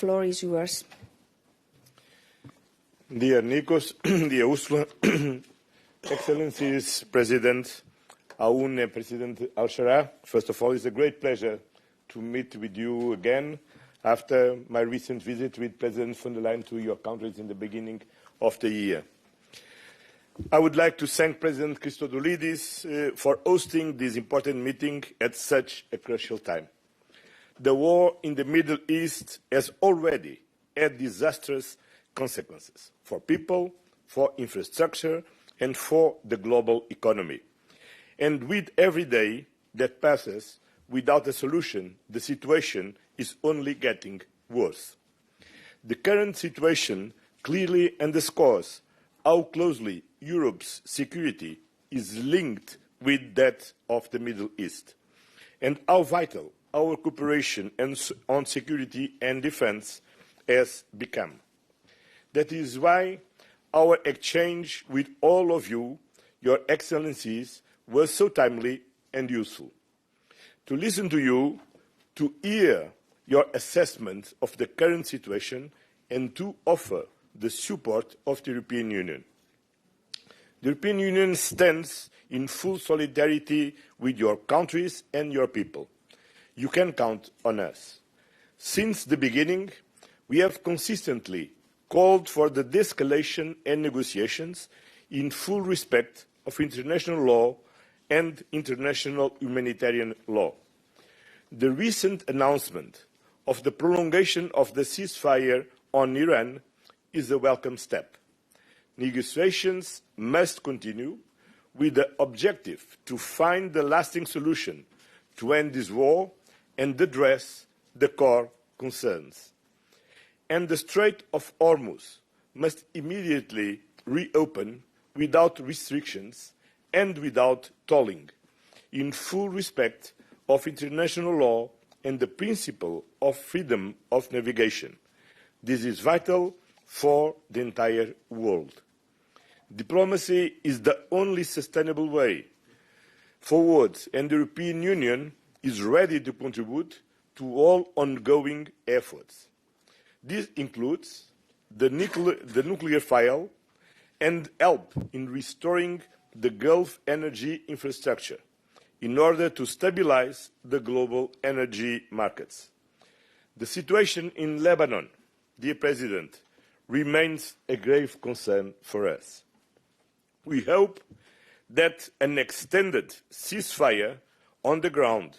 floor is yours. Dear Nikos, dear Ursula, Excellencies, President Aoun and President Al-Shara, first of all, it's a great pleasure to meet with you again after my recent visit with President von der Leyen to your countries in the beginning of the year. I would like to thank President Christodoulides for hosting this important meeting at such a crucial time. The war in the Middle East has already had disastrous consequences for people, for infrastructure, and for the global economy. And with every day that passes without a solution, the situation is only getting worse. The current situation clearly underscores how closely Europe's security is linked with that of the Middle East, and how vital our cooperation on security and defence has become. That is why our exchange with all of you, your Excellencies, was so timely and useful. To listen to you, to hear your assessment of the current situation, and to offer the support of the European Union. The European Union stands in full solidarity with your countries and your people. You can count on us. Since the beginning, we have consistently called for the de-escalation and negotiations in full respect of international law and international humanitarian law. The recent announcement of the prolongation of the ceasefire on Iran is a welcome step. Negotiations must continue with the objective to find the lasting solution to end this war and address the core concerns. And the Strait of Hormuz must immediately reopen without restrictions and without tolling, in full respect of international law and the principle of freedom of navigation. This is vital for the entire world. Diplomacy is the only sustainable way forward, and the European Union is ready to contribute to all ongoing efforts. This includes the nuclear file and help in restoring the Gulf energy infrastructure in order to stabilize the global energy markets. The situation in Lebanon, dear President, remains a grave concern for us. We hope that an extended ceasefire on the ground,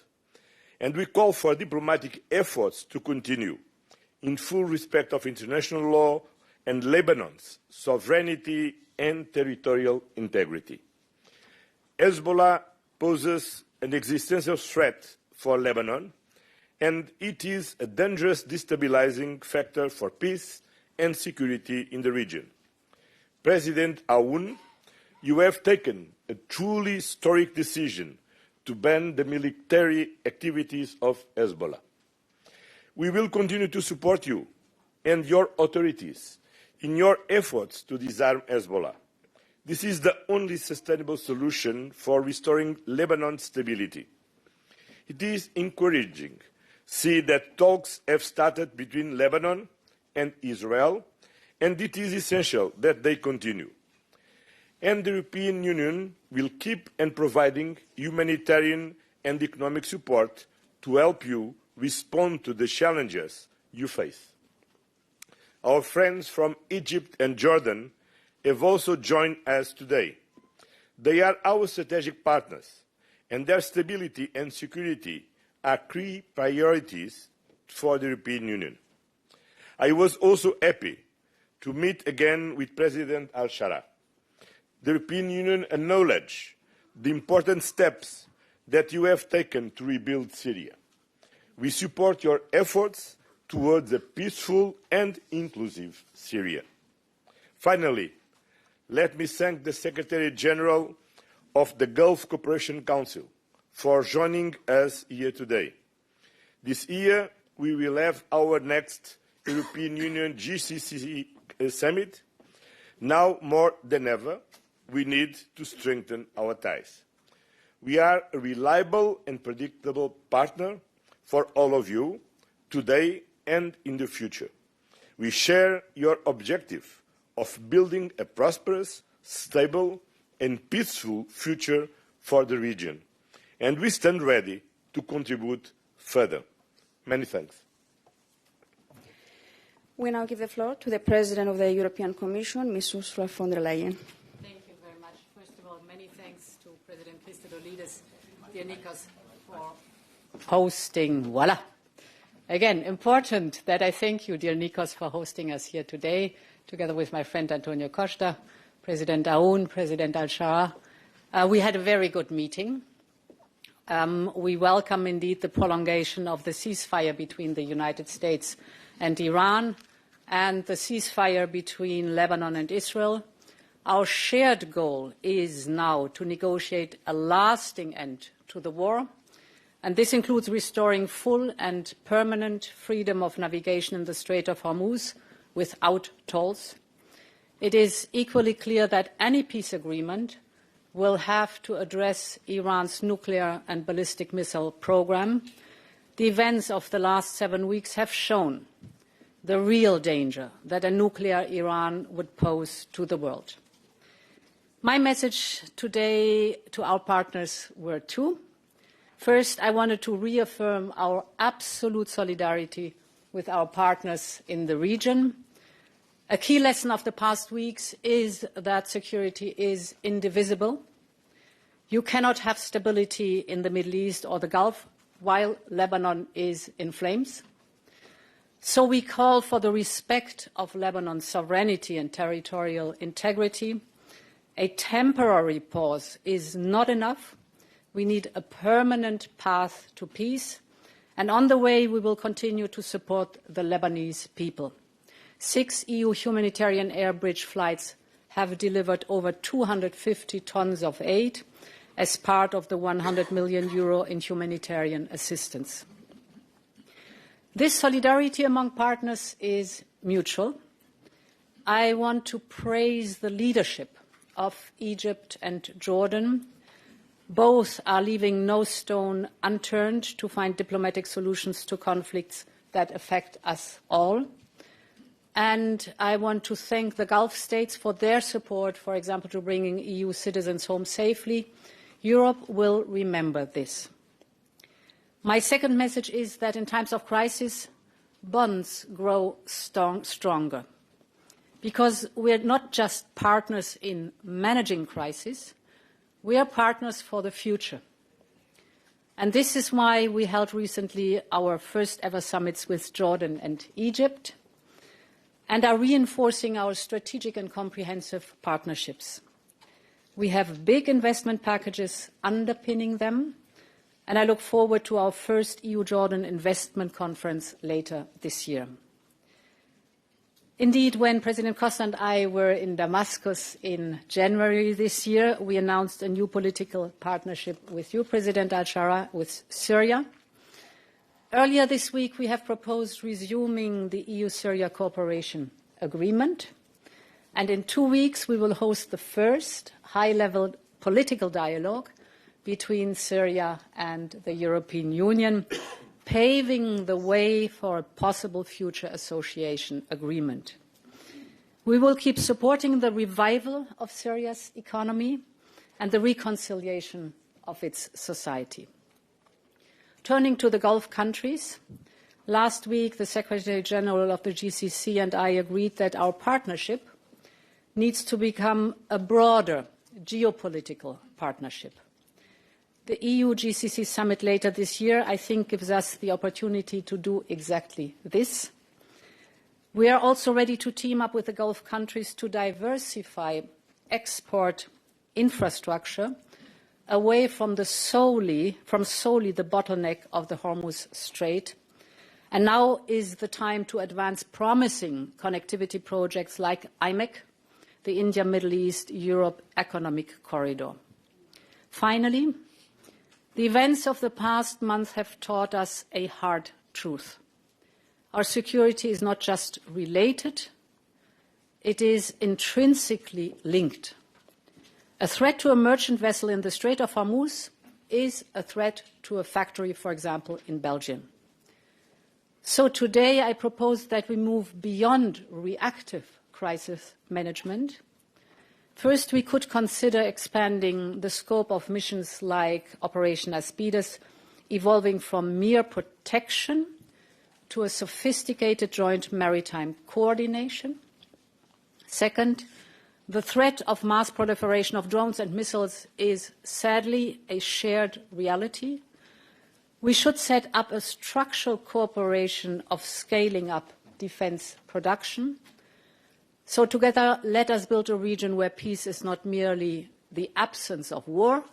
and we call for diplomatic efforts to continue in full respect of international law and Lebanon's sovereignty and territorial integrity. Hezbollah poses an existential threat for Lebanon, and it is a dangerous destabilizing factor for peace and security in the region. President Aoun, you have taken a truly historic decision to ban the military activities of Hezbollah. We will continue to support you and your authorities in your efforts to disarm Hezbollah. This is the only sustainable solution for restoring Lebanon's stability. It is encouraging to see that talks have started between Lebanon and Israel, and it is essential that they continue. And the European Union will keep on providing humanitarian and economic support to help you respond to the challenges you face. Our friends from Egypt and Jordan have also joined us today. They are our strategic partners, and their stability and security are key priorities for the European Union. I was also happy to meet again with President Al-Shara. The European Union acknowledges the important steps that you have taken to rebuild Syria. We support your efforts towards a peaceful and inclusive Syria. Finally, let me thank the Secretary General of the Gulf Cooperation Council for joining us here today. This year, we will have our next European Union GCC summit. Now more than ever, we need to strengthen our ties. We are a reliable and predictable partner for all of you, today and in the future. We share your objective of building a prosperous, stable and peaceful future for the region, and we stand ready to contribute further. Many thanks. We now give the floor to the President of the European Commission, Ms. Ursula von der Leyen. Thank you very much. First of all, many thanks to President Christodoulides, dear Nikos, for hosting. Voila. Again, important that I thank you, dear Nikos, for hosting us here today, together with my friend António Costa, President Aoun, President Al-Shara. We had a very good meeting. We welcome indeed the prolongation of the ceasefire between the United States and Iran and the ceasefire between Lebanon and Israel. Our shared goal is now to negotiate a lasting end to the war, and this includes restoring full and permanent freedom of navigation in the Strait of Hormuz without tolls. It is equally clear that any peace agreement will have to address Iran's nuclear and ballistic missile program. The events of the last 7 weeks have shown the real danger that a nuclear Iran would pose to the world. My message today to our partners were two. First, I wanted to reaffirm our absolute solidarity with our partners in the region. A key lesson of the past weeks is that security is indivisible. You cannot have stability in the Middle East or the Gulf while Lebanon is in flames. So we call for the respect of Lebanon's sovereignty and territorial integrity. A temporary pause is not enough. We need a permanent path to peace. And on the way, we will continue to support the Lebanese people. 6 EU humanitarian air bridge flights have delivered over 250 tons of aid as part of the €100 million in humanitarian assistance. This solidarity among partners is mutual. I want to praise the leadership of Egypt and Jordan. Both are leaving no stone unturned to find diplomatic solutions to conflicts that affect us all. And I want to thank the Gulf states for their support, for example, to bringing EU citizens home safely. Europe will remember this. My second message is that in times of crisis, bonds grow stronger, because we are not just partners in managing crisis, we are partners for the future. And this is why we held recently our first ever summits with Jordan and Egypt, and are reinforcing our strategic and comprehensive partnerships. We have big investment packages underpinning them, and I look forward to our first EU-Jordan investment conference later this year. Indeed, when President Costa and I were in Damascus in January this year, we announced a new political partnership with you, President Al-Shara, with Syria. Earlier this week, we have proposed resuming the EU-Syria cooperation agreement. And in 2 weeks, we will host the first high-level political dialogue between Syria and the European Union, paving the way for a possible future association agreement. We will keep supporting the revival of Syria's economy and the reconciliation of its society. Turning to the Gulf countries, last week the Secretary General of the GCC and I agreed that our partnership needs to become a broader geopolitical partnership. The EU-GCC summit later this year, I think, gives us the opportunity to do exactly this. We are also ready to team up with the Gulf countries to diversify export infrastructure away from solely the bottleneck of the Hormuz Strait. And now is the time to advance promising connectivity projects like IMEC, the India-Middle East-Europe Economic Corridor. Finally, the events of the past month have taught us a hard truth. Our security is not just related, it is intrinsically linked. A threat to a merchant vessel in the Strait of Hormuz is a threat to a factory, for example, in Belgium. So today I propose that we move beyond reactive crisis management. First, we could consider expanding the scope of missions like Operation Aspides, evolving from mere protection to a sophisticated joint maritime coordination. Second, the threat of mass proliferation of drones and missiles is sadly a shared reality. We should set up a structural cooperation of scaling up defense production. So together, let us build a region where peace is not merely the absence of war,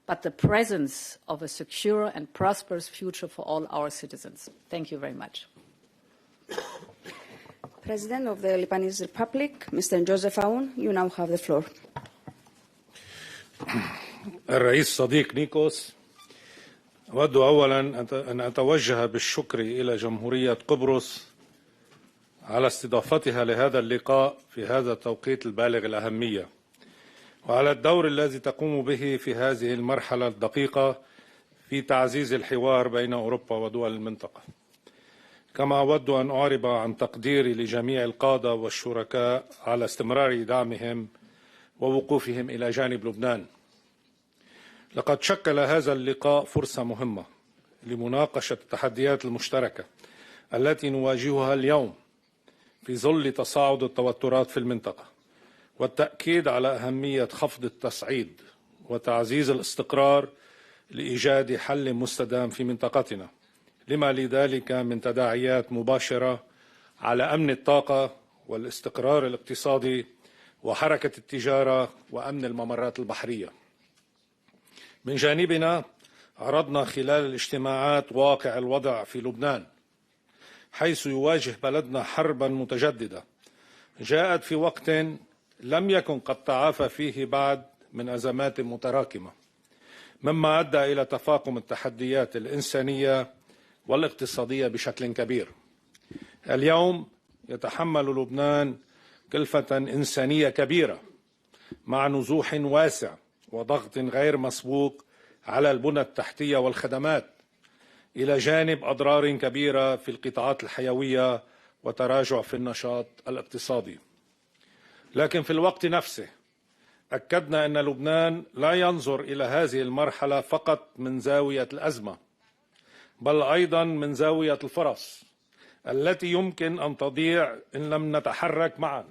but the presence of a secure and prosperous future for all our citizens. Thank you very much. President of the Lebanese Republic, Mr. Joseph Aoun, you now have the floor. الرئيس صديق نيكوس، أود أولا أن أتوجه بالشكر إلى جمهورية قبرص على استضافتها لهذا اللقاء في هذا التوقيت البالغ الأهمية، وعلى الدور الذي تقوم به في هذه المرحلة الدقيقة في تعزيز الحوار بين أوروبا ودول المنطقة. كما أود أن أعرب عن تقديري لجميع القادة والشركاء على استمرار دعمهم ووقوفهم إلى جانب لبنان. لقد شكل هذا اللقاء فرصة مهمة لمناقشة التحديات المشتركة التي نواجهها اليوم في ظل تصاعد التوترات في المنطقة، والتأكيد على أهمية خفض التصعيد وتعزيز الاستقرار لإيجاد حل مستدام في منطقتنا، لما لذلك من تداعيات مباشرة على أمن الطاقة والاستقرار الاقتصادي وحركة التجارة وأمن الممرات البحرية. من جانبنا عرضنا خلال الاجتماعات واقع الوضع في لبنان، حيث يواجه بلدنا حربا متجددة جاءت في وقت لم يكن قد تعافى فيه بعد من أزمات متراكمة، مما أدى إلى تفاقم التحديات الإنسانية والاقتصادية بشكل كبير. اليوم يتحمل لبنان كلفة إنسانية كبيرة مع نزوح واسع وضغط غير مسبوق على البنى التحتية والخدمات، إلى جانب أضرار كبيرة في القطاعات الحيوية وتراجع في النشاط الاقتصادي. لكن في الوقت نفسه أكدنا أن لبنان لا ينظر إلى هذه المرحلة فقط من زاوية الأزمة، بل أيضا من زاوية الفرص التي يمكن أن تضيع إن لم نتحرك معا.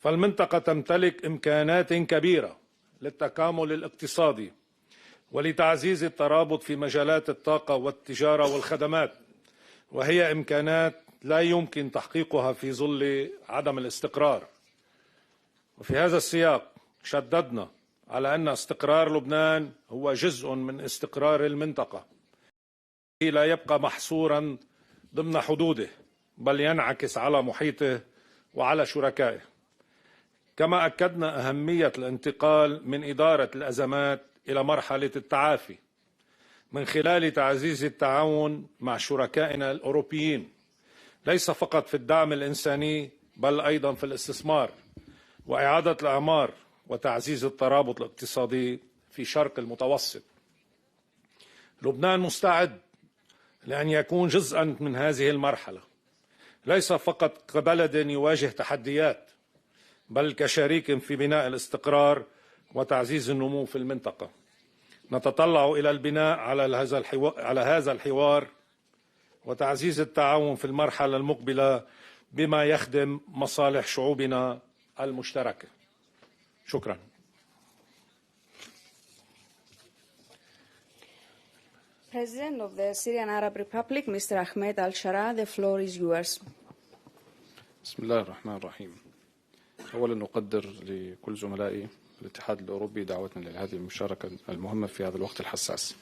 فالمنطقة تمتلك إمكانات كبيرة للتكامل الاقتصادي ولتعزيز الترابط في مجالات الطاقة والتجارة والخدمات، وهي إمكانات لا يمكن تحقيقها في ظل عدم الاستقرار. وفي هذا السياق شددنا على أن استقرار لبنان هو جزء من استقرار المنطقة، لا يبقى محصورا ضمن حدوده بل ينعكس على محيطه وعلى شركائه. كما أكدنا أهمية الانتقال من إدارة الأزمات إلى مرحلة التعافي من خلال تعزيز التعاون مع شركائنا الأوروبيين، ليس فقط في الدعم الإنساني بل أيضا في الاستثمار وإعادة الأعمار وتعزيز الترابط الاقتصادي في شرق المتوسط. لبنان مستعد لأن يكون جزءا من هذه المرحلة، ليس فقط كبلد يواجه تحديات بل كشريك في بناء الاستقرار وتعزيز النمو في المنطقة. نتطلع إلى البناء على هذا الحوار وتعزيز التعاون في المرحلة المقبلة بما يخدم مصالح شعوبنا المشتركة. شكرا. President of the Syrian Arab Republic, Mr. Ahmed al-Shara, the floor is yours. بسم الله الرحمن الرحيم. أولا أقدر لكل زملائي الاتحاد الأوروبي دعوتنا لهذه المشاركة المهمة في هذا الوقت الحساس.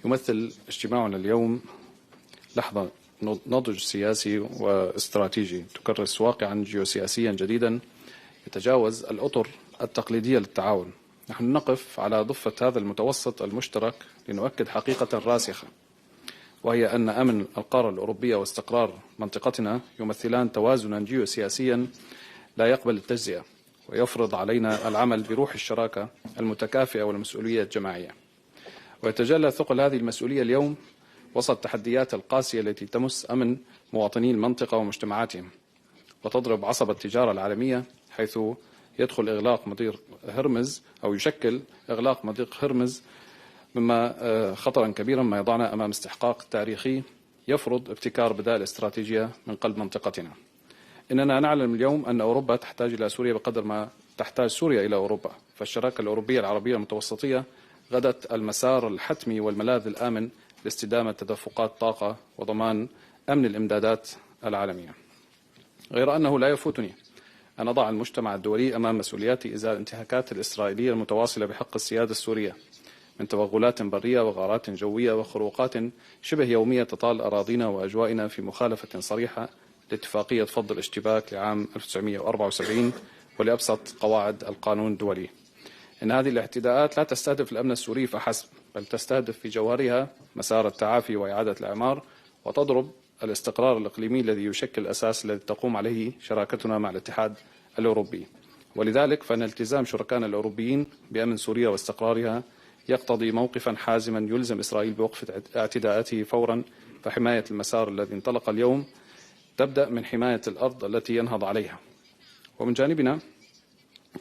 يمثل اجتماعنا اليوم لحظة نضج سياسي واستراتيجي تكرس واقعا جيوسياسيا جديدا يتجاوز الأطر التقليدية للتعاون. نحن نقف على ضفة هذا المتوسط المشترك لنؤكد حقيقة راسخة، وهي أن أمن القارة الأوروبية واستقرار منطقتنا يمثلان توازنا جيوسياسيا لا يقبل التجزئة، ويفرض علينا العمل بروح الشراكة المتكافئة والمسؤولية الجماعية. ويتجلى ثقل هذه المسؤولية اليوم وسط التحديات القاسية التي تمس أمن مواطني المنطقة ومجتمعاتهم، وتضرب عصب التجارة العالمية، حيث يدخل إغلاق مضيق هرمز أو يشكل إغلاق مضيق هرمز مما خطرا كبيرا ما يضعنا أمام استحقاق تاريخي يفرض ابتكار بدائل استراتيجية من قلب منطقتنا. إننا نعلم اليوم أن أوروبا تحتاج إلى سوريا بقدر ما تحتاج سوريا إلى أوروبا، فالشراكة الأوروبية العربية المتوسطية غدت المسار الحتمي والملاذ الآمن لاستدامة تدفقات طاقة وضمان أمن الإمدادات العالمية. غير أنه لا يفوتني أن أضع المجتمع الدولي أمام مسؤولياته إزاء الانتهاكات الإسرائيلية المتواصلة بحق السيادة السورية من توغلات برية وغارات جوية وخروقات شبه يومية تطال أراضينا وأجوائنا في مخالفة صريحة لاتفاقية فض الاشتباك لعام 1974 ولأبسط قواعد القانون الدولي. إن هذه الاعتداءات لا تستهدف الأمن السوري فحسب، بل تستهدف في جوهرها مسار التعافي وإعادة الإعمار، وتضرب الاستقرار الإقليمي الذي يشكل الأساس الذي تقوم عليه شراكتنا مع الاتحاد الأوروبي. ولذلك فإن التزام شركائنا الأوروبيين بأمن سوريا واستقرارها يقتضي موقفا حازما يلزم إسرائيل بوقف اعتداءاته فورا، فحماية المسار الذي انطلق اليوم تبدأ من حماية الأرض التي ينهض عليها. ومن جانبنا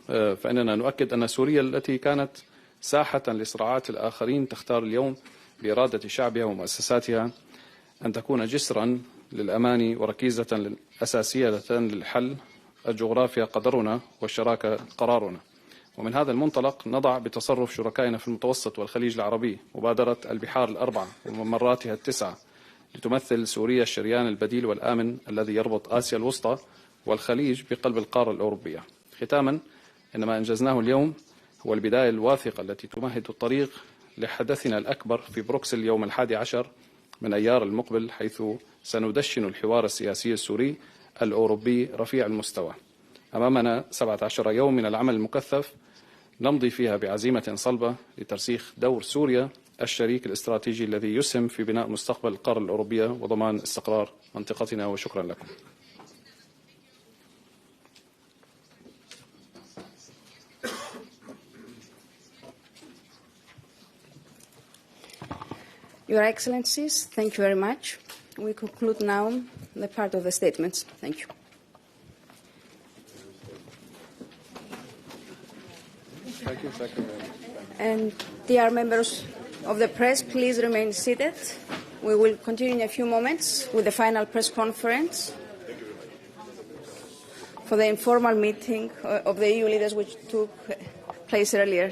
فإننا نؤكد أن سوريا التي كانت ساحة لصراعات الآخرين تختار اليوم بإرادة شعبها ومؤسساتها أن تكون جسرا للأمان وركيزة أساسية للحل. الجغرافيا قدرنا والشراكة قرارنا. ومن هذا المنطلق نضع بتصرف شركائنا في المتوسط والخليج العربي مبادرة البحار الأربعة وممراتها التسعة، لتمثل سوريا الشريان البديل والآمن الذي يربط آسيا الوسطى والخليج بقلب القارة الأوروبية. ختاما، إن ما أنجزناه اليوم هو البداية الواثقة التي تمهد الطريق لحدثنا الأكبر في بروكسل يوم 11 من أيار المقبل، حيث سندشن الحوار السياسي السوري الأوروبي رفيع المستوى. أمامنا 17 يوم من العمل المكثف نمضي فيها بعزيمة صلبة لترسيخ دور سوريا الشريك الاستراتيجي الذي يسهم في بناء مستقبل القارة الأوروبية وضمان استقرار منطقتنا. وشكرا لكم. Your Excellencies, thank you very much. We conclude now the part of the statements. Thank you. Thank you. And dear members of the press, please remain seated. We will continue in a few moments with the final press conference for the informal meeting of the EU leaders which took place earlier.